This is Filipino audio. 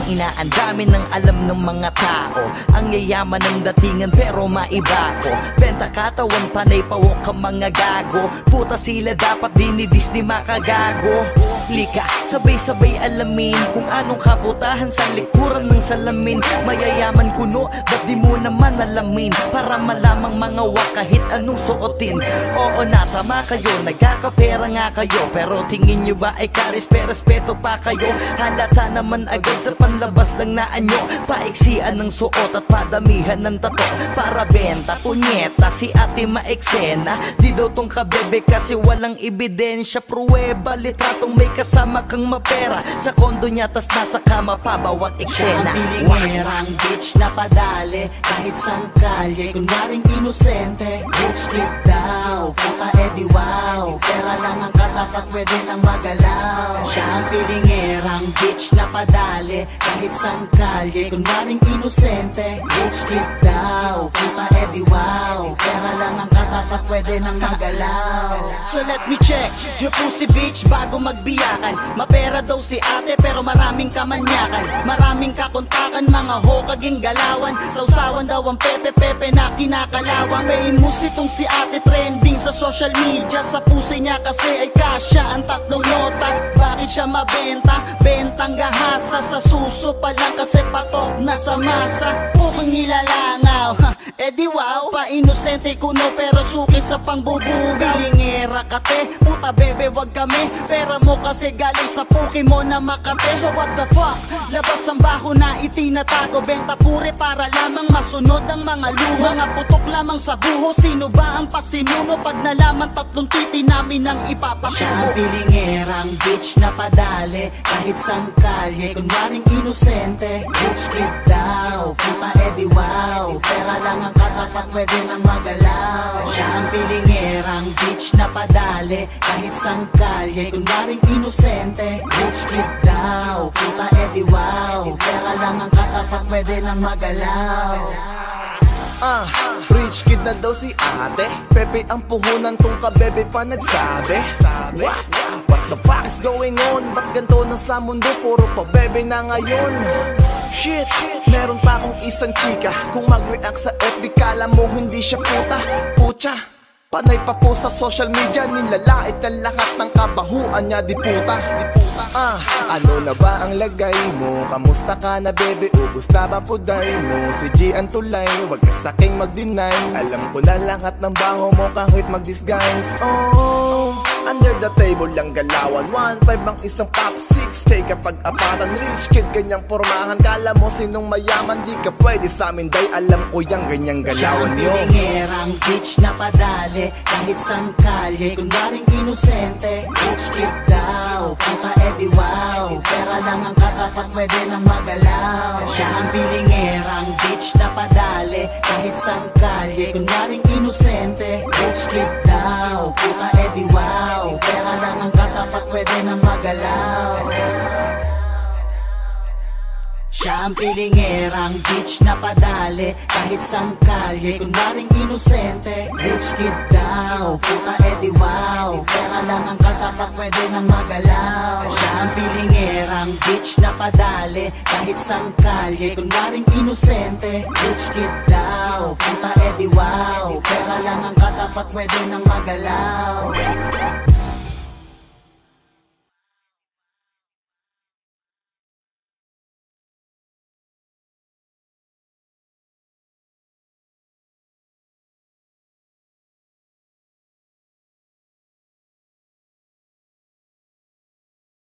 Ina, ang dami ng alam ng mga tao. Ang yayaman ng datingan pero maiba ko. Benta katawan, panay pawok ka mga gago. Puta sila dapat dinidis ni makagago. Lika, sabay-sabay alamin kung anong kabutahan sa likuran ng salamin. Mayayaman kuno, ba't di mo naman alamin? Para malamang mga wak kahit anong suotin. Oo na, tama kayo, nagkakapera nga kayo. Pero tingin nyo ba ay karespeto pa kayo? Halata naman agad sa panlabas lang na anyo. Paiksian ng suot at padamihan ng tato. Para benta, punyeta, si ate maeksena. Di daw tong kabebe kasi walang ebidensya. Pruweba, litratong may kasama kang mapera. Sa kondo niya tas nasa kama pa bawat eksena. Pilingerang bitch na padali kahit sang kalye. Kunwaring inosente, bitch kid daw. Puta edi wow, pera lang ang katapat pwede nang magalaw. Siya ang pilingerang bitch na padali kahit sang kalye. Kunwaring inosente, bitch kid daw. Puta edi wow, pera lang ang katapat pwede nang magalaw. So let me check your pussy bitch bago magbiyakan. Mapera daw si ate pero maraming kamanyakan. Maraming kakontakan, mga hokaging galawan. Sausawan daw ang pepe-pepe na kinakalawang. Famous itong si ate, trending sa social media. Sa pusi niya kasi ay kasya ang tatlong nota. Bakit siya mabenta? Bentang gahasa. Sa suso pa lang kasi patok na sa masa. Pukong nilalangaw, edi wow. Pa-inosente kuno pero suki sa pangbubugaw. Lingera kate, puta bebe wag kami. Pera mo kasi galing sa puki mo na Makate. So what the fuck? Labas ang baho na itinatago. Benta pure para lamang masunod ang mga luma. Mga putok lamang sa buho. Sino ba ang pasimuno? Pag nalaman tatlong titi namin ang ipapasuko. Siya ang pilingerang bitch na padali kahit sang kalye. Kunwaring inosente, bitch kid daw. Puta edi wow, pera lang ang katapat pwede nang magalaw. Siya ang pilingerang bitch na padali kahit sang kalye. Kunwaring inosente, bitch kid daw. Puta edi wow, pera lang ang katapat pwede nang magalaw. Rich kid na daw si ate. Pepe ang puhunan tong kabebe pa nagsabi. What the fuck is going on? Ba't ganito na sa mundo? Puro pa bebe na ngayon. Shit, meron pa akong isang chika. Kung mag-react sa FB kala mo hindi siya puta. Pucha, panay pa po sa social media. Nilalait ang lahat ng kabahuan niya, di puta. Ano na ba ang lagay mo? Kamusta ka na bebe? Ubus na ba puday mo? Si G ang tulay, wag ka saking mag-deny. Alam ko na lahat ng baho mo kahit mag-disguise. Under the table lang galawan. 1.5 ang isang pop, 6K kapag apatan. Rich kid, ganyang pormahan. Kala mo sinong mayaman, di ka pwede sa amin. Day alam ko yung ganyang galawan yun. Siya ang pilingerang bitch na padali kahit sang kalye. Kunwaring inosente, bitch kid daw. Puta edi wow, pera lang ang katapat pwede nang magalaw. Siya ang pilingerang bitch na padali kahit sang kalye. Kunwaring inosente, bitch kid daw. Puta edi wow, pera lang ang katapat pwede nang magalaw. Siya ang pilingerang bitch na padali kahit sang kalye. Kunwaring inosente, rich kid daw. Puta edi wow, pera lang ang katapat pwede nang magalaw. Siya ang pilingerang bitch na padali kahit sang kalye. Kunwaring inosente, rich kid daw. Puta edi wow, pera lang ang katapat pwede nang magalaw.